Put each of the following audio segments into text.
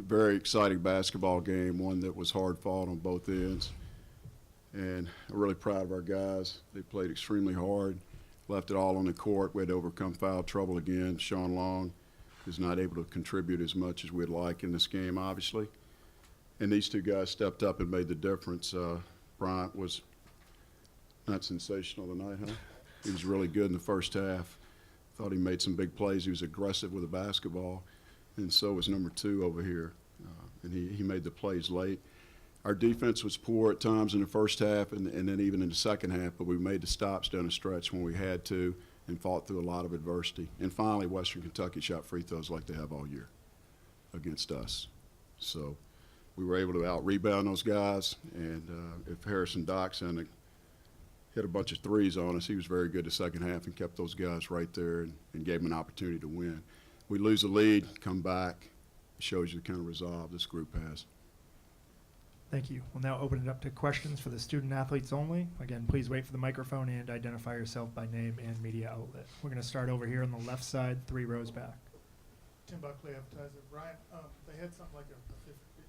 very exciting basketball game, one that was hard fought on both ends. And I'm really proud of our guys. They played extremely hard, left it all on the court. We had to overcome foul trouble again. Sean Long is not able to contribute as much as we'd like in this game, obviously. And these two guys stepped up and made the difference. Bryant was not sensational tonight, huh? He was really good in the first half. Thought he made some big plays. He was aggressive with the basketball, and so was number 2 over here. And he made the plays late. Our defense was poor at times in the first half and then even in the second half, but we made the stops down the stretch when we had to and fought through a lot of adversity. And finally, Western Kentucky shot free throws like they have all year against us. So we were able to out-rebound those guys, and if Harrison Doxson hit a bunch of threes on us, he was very good the second half and kept those guys right there and gave them an opportunity to win. We lose the lead, come back. It shows you the kind of resolve this group has. Thank you. We'll now open it up to questions for the student athletes only. Again, please wait for the microphone and identify yourself by name and media outlet. We're going to start over here on the left side, 3 rows back. Tim Buckley, advertiser. Brian, they had something like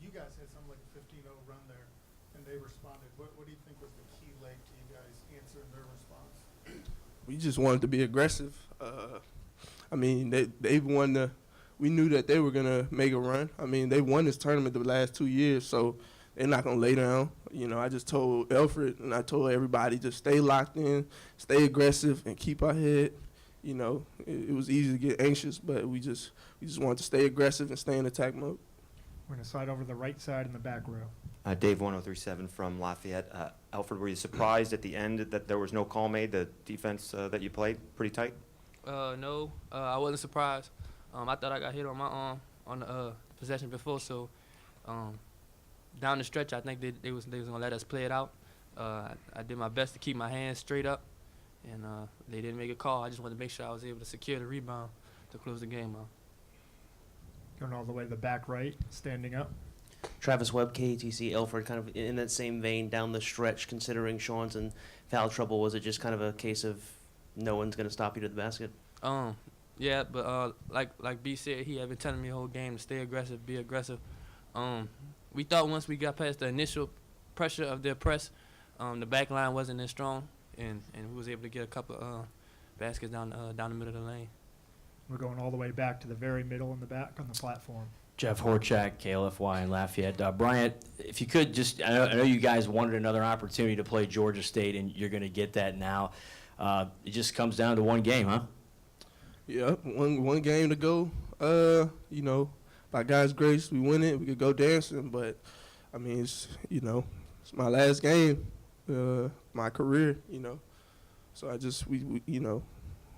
you guys had something like a 15-0 run there, and they responded. What do you think was the key late to you guys answering their response? We just wanted to be aggressive. I mean, they won the. We knew that they were gonna make a run. I mean, they won this tournament the last 2 years, so they're not gonna lay down. You know, I just told Alfred and I told everybody just stay locked in, stay aggressive, and keep our head. You know, it was easy to get anxious, but we just wanted to stay aggressive and stay in attack mode. We're going to slide over to the right side in the back row. Dave 1037 from Lafayette. Alfred, were you surprised at the end that there was no call made, the defense that you played pretty tight? No, I wasn't surprised. I thought I got hit on my arm on the possession before, so down the stretch, I think they was going to let us play it out. I did my best to keep my hands straight up, and they didn't make a call. I just wanted to make sure I was able to secure the rebound to close the game out. Going all the way to the back right, standing up. Travis Webb, KATC, Alfred, kind of in that same vein down the stretch, considering Sean's in foul trouble, was it just kind of a case of no one's going to stop you to the basket? Yeah, but like B said, he had been telling me the whole game to stay aggressive, be aggressive. We thought once we got past the initial pressure of their press, the back line wasn't as strong, and we was able to get a couple baskets down the middle of the lane. We're going all the way back to the very middle in the back on the platform. Jeff Horchak, KLFY in Lafayette. Bryant, if you could just, I know you guys wanted another opportunity to play Georgia State, and you're going to get that now. It just comes down to one game, huh? Yeah, one game to go. You know, by God's grace, we win it. We could go dancing, but I mean, it's my last game, my career. You know, so I just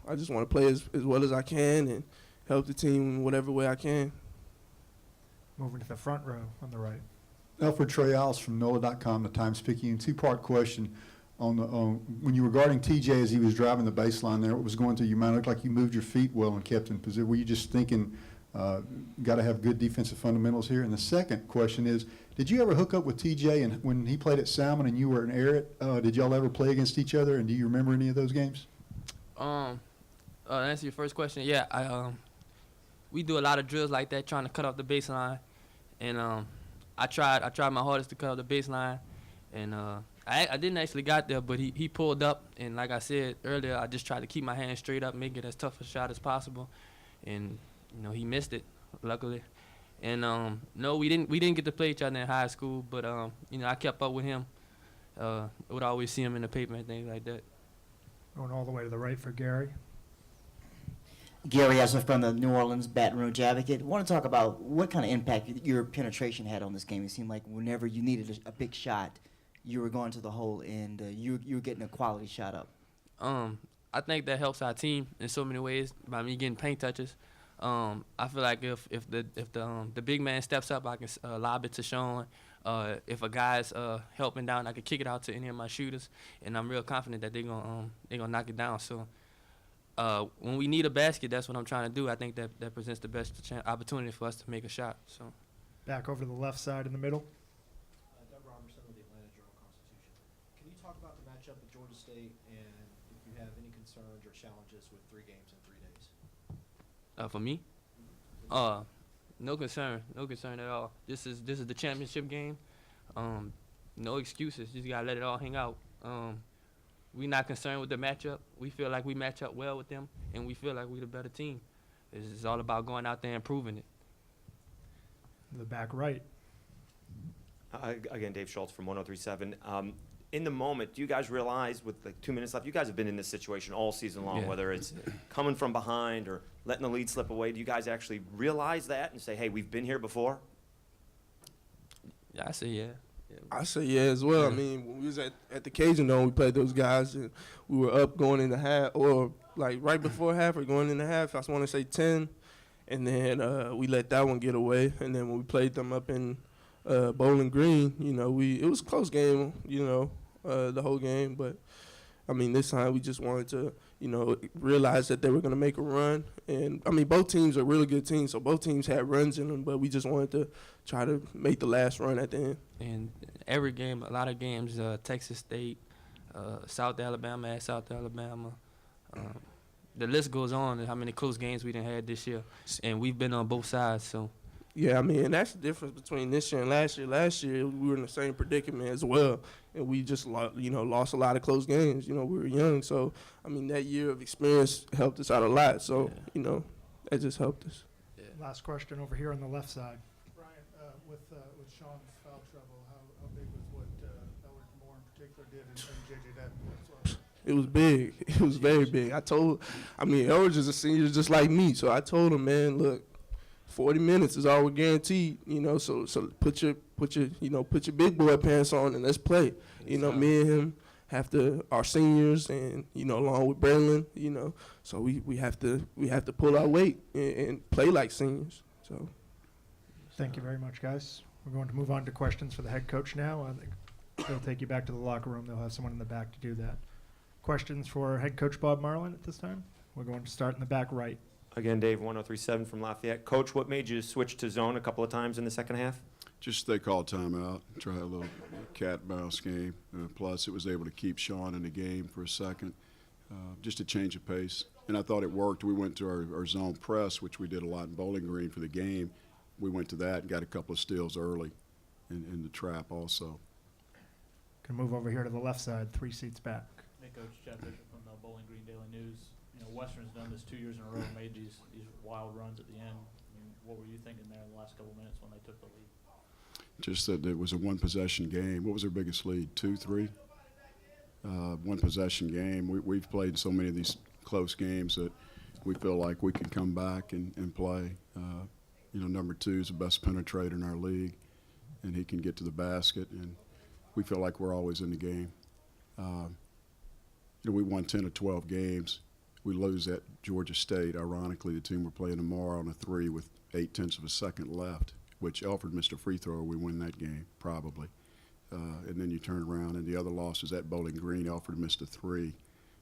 I just want to play as well as I can and help the team in whatever way I can. Moving to the front row on the right. Alfred Treyals from NOLA.com, the Times-Picayune. Two-part question on when you were guarding TJ as he was driving the baseline there, what was going through your mind? It looked like you moved your feet well and kept in position. Were you just thinking, got to have good defensive fundamentals here? And the second question is, did you ever hook up with TJ and when he played at Salmon and you were in Arrett? Did y'all ever play against each other? And do you remember any of those games? To answer your first question, yeah, we do a lot of drills like that, trying to cut off the baseline, and I tried my hardest to cut off the baseline, and I didn't actually got there, but he pulled up, and like I said earlier, I just tried to keep my hands straight up, make it as tough a shot as possible, and he missed it, luckily, and no, we didn't get to play each other in high school, but I kept up with him, would always see him in the paper and things like that. Going all the way to the right for Gary. Gary Esler from the New Orleans Baton Rouge Advocate. I want to talk about what kind of impact your penetration had on this game. It seemed like whenever you needed a big shot, you were going to the hole and you were getting a quality shot up. I think that helps our team in so many ways by me getting paint touches. I feel like if the big man steps up, I can lob it to Sean. If a guy's helping down, I can kick it out to any of my shooters, and I'm real confident that they're gonna knock it down. So when we need a basket, that's what I'm trying to do. I think that presents the best opportunity for us to make a shot. So back over to the left side in the middle. Doug Robertson with the Atlanta Journal-Constitution. Can you talk about the matchup with Georgia State and if you have any concerns or challenges with 3 games in 3 days? For me, No concern at all. This is the championship game. No excuses. You just gotta let it all hang out. We're not concerned with the matchup. We feel like we match up well with them, and we feel like we're the better team. It's all about going out there and proving it. The back right. Again, Dave Schultz from 103.7. In the moment, do you guys realize with like 2 minutes left, you guys have been in this situation all season long, Yeah. whether it's coming from behind or letting the lead slip away, do you guys actually realize that and say, hey, we've been here before? Yeah, I say yeah. I say yeah as well. Yeah. I mean, when we was at the Cajun Dome, we played those guys, and we were up going into half, or like right before half or going into half. I just want to say 10, and then we let that one get away. And then when we played them up in Bowling Green, you know, it was a close game, you know, the whole game. But I mean, this time we just wanted to, you know, realize that they were going to make a run. And I mean, both teams are really good teams, so both teams had runs in them. But we just wanted to try to make the last run at the end. And every game, a lot of games, Texas State, South Alabama, the list goes on and how many close games we done had this year. And we've been on both sides, so. Yeah, I mean, and that's the difference between this year and last year. Last year, we were in the same predicament as well, and we just, lost a lot of close games. You know, we were young, so, I mean, that year of experience helped us out a lot. So, Yeah. you know, that just helped us. Last question over here on the left side. Brian, with Sean's foul trouble, how big was what Elwood Moore in particular did and JJ Dad as well? It was big. It was very big. Elridge is a senior just like me, so I told him, man, look, 40 minutes is all we're guaranteed, you know, so put your big boy pants on and let's play. You know, me and him our seniors and, you know, along with Braylon, you know, so we have to pull our weight and play like seniors. So Thank you very much, guys. We're going to move on to questions for the head coach now. I think they'll take you back to the locker room. They'll have someone in the back to do that. Questions for head coach Bob Marlin at this time? We're going to start in the back right. Again, Dave, 103.7 from Lafayette. Coach, what made you switch to zone a couple of times in the second half? Just they called timeout, try a little cat and mouse game. Plus, it was able to keep Sean in the game for a second, just to change the pace. And I thought it worked. We went to our zone press, which we did a lot in Bowling Green for the game. We went to that and got a couple of steals early in the trap also. Can move over here to the left side, 3 seats back. Hey, Coach, Jeff Bishop from the Bowling Green Daily News. You know, Western's done this 2 years in a row, made these wild runs at the end. I mean, what were you thinking there in the last couple of minutes when they took the lead? Just that it was a one-possession game. What was their biggest lead, 2, 3? One-possession game. We've played so many of these close games that we feel like we can come back and play. You know, number 2 is the best penetrator in our league, and he can get to the basket, and we feel like we're always in the game. You know, we won 10 or 12 games. We lose at Georgia State. Ironically, the team we're playing tomorrow on a 3 with 0.8 of a second left, which Alfred missed a free throw. We win that game, probably. And then you turn around, and the other loss is at Bowling Green. Alfred missed a 3,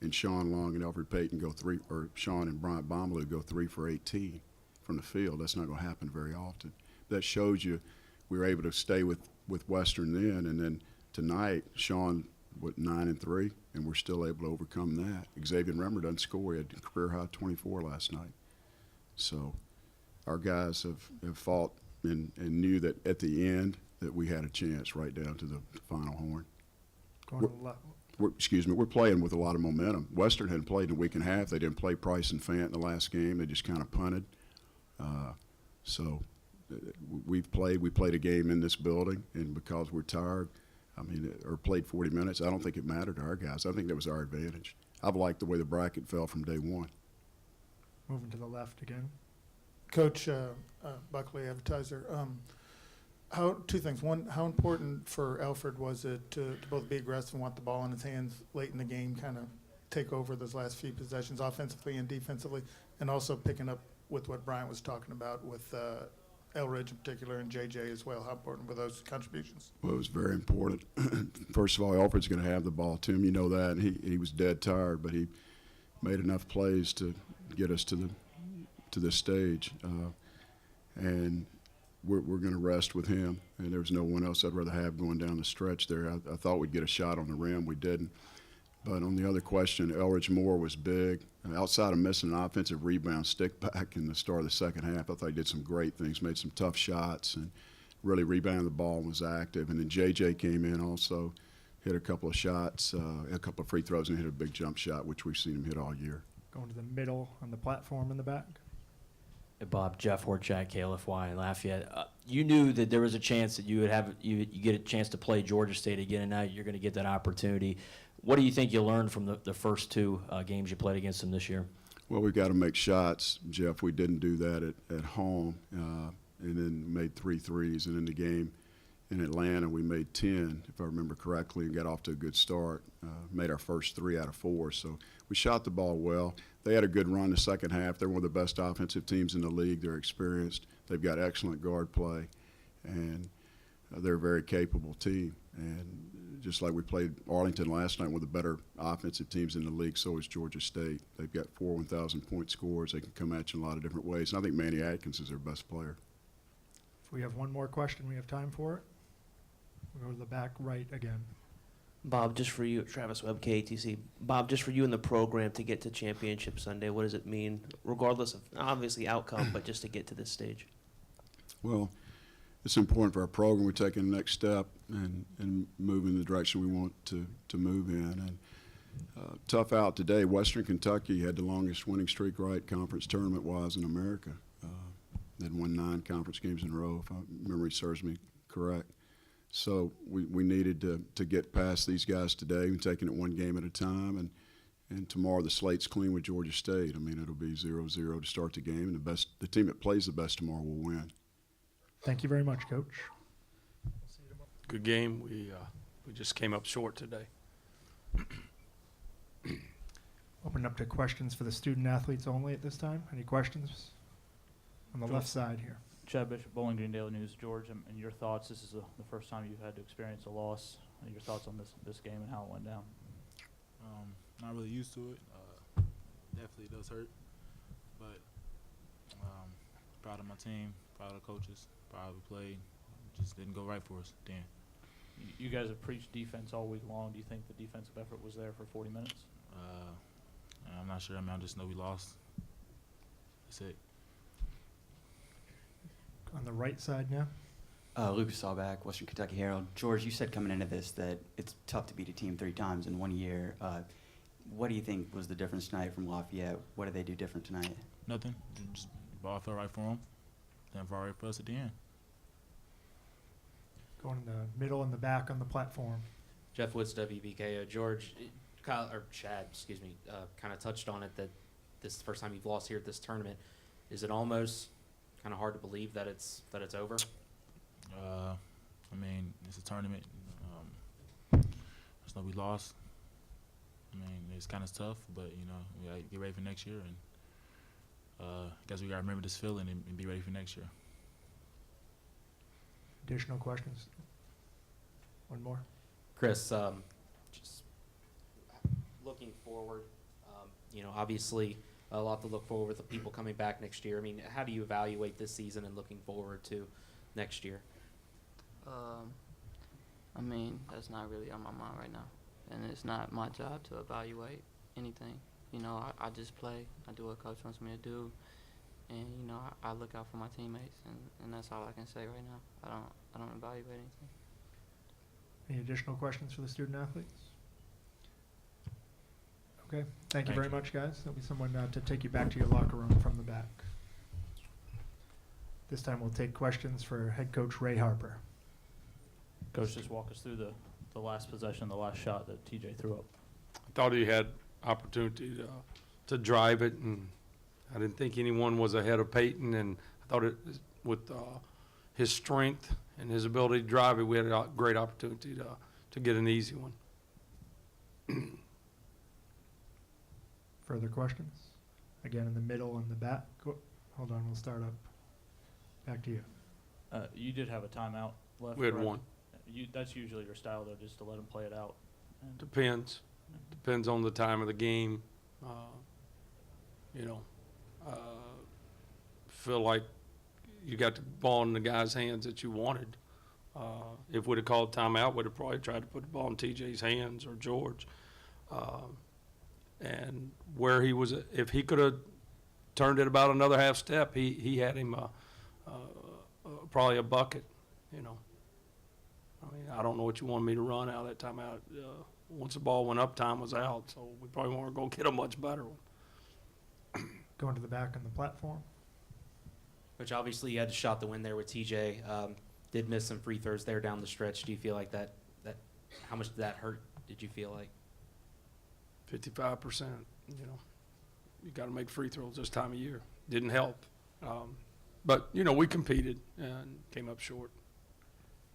and Sean Long and Alfred Payton go 3, or Sean and Bryant Bombaloo go 3 for 18 from the field. That's not going to happen very often. That shows you we were able to stay with Western then, and then tonight, Sean with 9 and 3, and we're still able to overcome that. Xavier Remmer doesn't score. He had a career high 24 last night. So our guys have fought and knew that at the end that we had a chance right down to the final horn. Going to the left. We're playing with a lot of momentum. Western hadn't played in a week and a half. They didn't play Price and Fant in the last game. They just kind of punted. We played a game in this building, and because we're tired, or played 40 minutes, I don't think it mattered to our guys. I think that was our advantage. I've liked the way the bracket fell from day one. Moving to the left again. Coach Buckley, advertiser. 2 things. One, how important for Alfred was it to both be aggressive and want the ball in his hands late in the game, kind of take over those last few possessions offensively and defensively, and also picking up with what Bryant was talking about with Elridge in particular and JJ as well. How important were those contributions? Well, it was very important. First of all, Alfred's going to have the ball. Tim, you know that. And he was dead tired, but he made enough plays to get us to this stage. And we're going to rest with him. And there was no one else I'd rather have going down the stretch there. I thought we'd get a shot on the rim. We didn't. But on the other question, Elridge Moore was big. Outside of missing an offensive rebound stick back in the start of the second half, I thought he did some great things, made some tough shots, and really rebounded the ball and was active. And then J.J. came in also, hit a couple of shots, a couple of free throws, and hit a big jump shot, which we've seen him hit all year. Going to the middle on the platform in the back. Hey, Bob, Jeff Horchak, KLFY in Lafayette. You knew that there was a chance that you get a chance to play Georgia State again, and now you're going to get that opportunity. What do you think you learned from the first two games you played against them this year? Well, we've got to make shots, Jeff. We didn't do that at home, and then made 3 threes. And in the game in Atlanta, we made 10, if I remember correctly, and got off to a good start. Made our first 3 out of 4. So we shot the ball well. They had a good run the second half. They're one of the best offensive teams in the league. They're experienced. They've got excellent guard play, and they're a very capable team. And just like we played Arlington last night, one of the better offensive teams in the league, so is Georgia State. They've got 4 1,000-point scores. They can come at you in a lot of different ways. And I think Manny Atkins is their best player. If we have one more question, we have time for it. We'll go to the back right again. Bob, just for you, Travis Webb, KATC. Bob, just for you in the program to get to Championship Sunday, what does it mean, regardless of obviously outcome, but just to get to this stage? Well, it's important for our program. We're taking the next step and moving in the direction we want to move in. And tough out today. Western Kentucky had the longest winning streak, right, conference tournament-wise in America. They'd won 9 conference games in a row, if memory serves me correct. So we needed to get past these guys today. We're taking it one game at a time, and tomorrow the slate's clean with Georgia State. I mean, it'll be 0-0 to start the game, and the team that plays the best tomorrow will win. Thank you very much, Coach. Good game. We just came up short today. Open up to questions for the student athletes only at this time. Any questions? On the left side here. Chad Bishop, Bowling Green Daily News. George, and your thoughts. This is the first time you've had to experience a loss. Your thoughts on this game and how it went down? Not really used to it. Definitely does hurt, but proud of my team, proud of the coaches, proud of the play. Just didn't go right for us. Dan. You guys have preached defense all week long. Do you think the defensive effort was there for 40 minutes? I'm not sure. I mean, I just know we lost. That's it. On the right side now. Lucas Sawback, Western Kentucky Herald. George, you said coming into this that it's tough to beat a team 3 times in 1 year. What do you think was the difference tonight from Lafayette? What did they do different tonight? Nothing. Just ball fell right for them. Then fell right for us at the end. Going in the middle and the back on the platform. Jeff Woods, WKU. George, Kyle, or Chad, excuse me, kind of touched on it that this is the first time you've lost here at this tournament. Is it almost kind of hard to believe that it's over? I mean, it's a tournament. Just know we lost. I mean, it's kind of tough, but you know, we gotta get ready for next year, and I guess we gotta remember this feeling and be ready for next year. Additional questions? One more. Chris, just looking forward, obviously a lot to look forward with the people coming back next year. I mean, how do you evaluate this season and looking forward to next year? I mean, that's not really on my mind right now. And it's not my job to evaluate anything. I just play. I do what coach wants me to do. And, I look out for my teammates. And that's all I can say right now. I don't evaluate anything. Any additional questions for the student athletes? Okay. Thank you very much, guys. There'll be someone to take you back to your locker room from the back. This time we'll take questions for head coach Ray Harper. Coach, just walk us through the last possession, the last shot that TJ threw up. I thought he had opportunity to drive it, and I didn't think anyone was ahead of Peyton, and I thought with his strength and his ability to drive it, we had a great opportunity to get an easy one. Further questions? Again, in the middle and the back. Hold on, we'll start up. Back to you. You did have a timeout left. We had correct? one. That's usually your style, though, just to let them play it out. Depends on the time of the game. Feel like you got the ball in the guy's hands that you wanted. If we'd have called timeout, we'd have probably tried to put the ball in TJ's hands or George. And where he was, if he could have turned it about another half step, he had him probably a bucket, you know. I mean, I don't know what you wanted me to run out of that timeout. Once the ball went up, time was out, so we probably weren't going to get a much better one. Going to the back on the platform. Which obviously you had a shot to win there with TJ. Did miss some free throws there down the stretch. Do you feel like that how much did that hurt, did you feel like? 55%, you know. You got to make free throws this time of year. Didn't help. But, you know, we competed and came up short.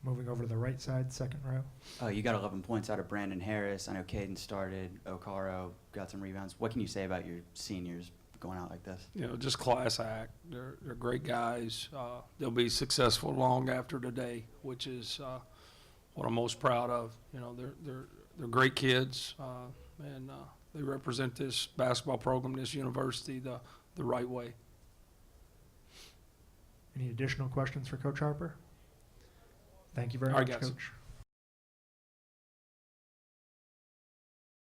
Moving over to the right side, second row. You got 11 points out of Brandon Harris. I know Caden started. Okaro got some rebounds. What can you say about your seniors going out like this? You know, just class act. They're great guys. They'll be successful long after today, which is what I'm most proud of. You know, they're great kids, and they represent this basketball program, this university, the right way. Any additional questions for Coach Harper? Thank you very All right, much, guys. Coach.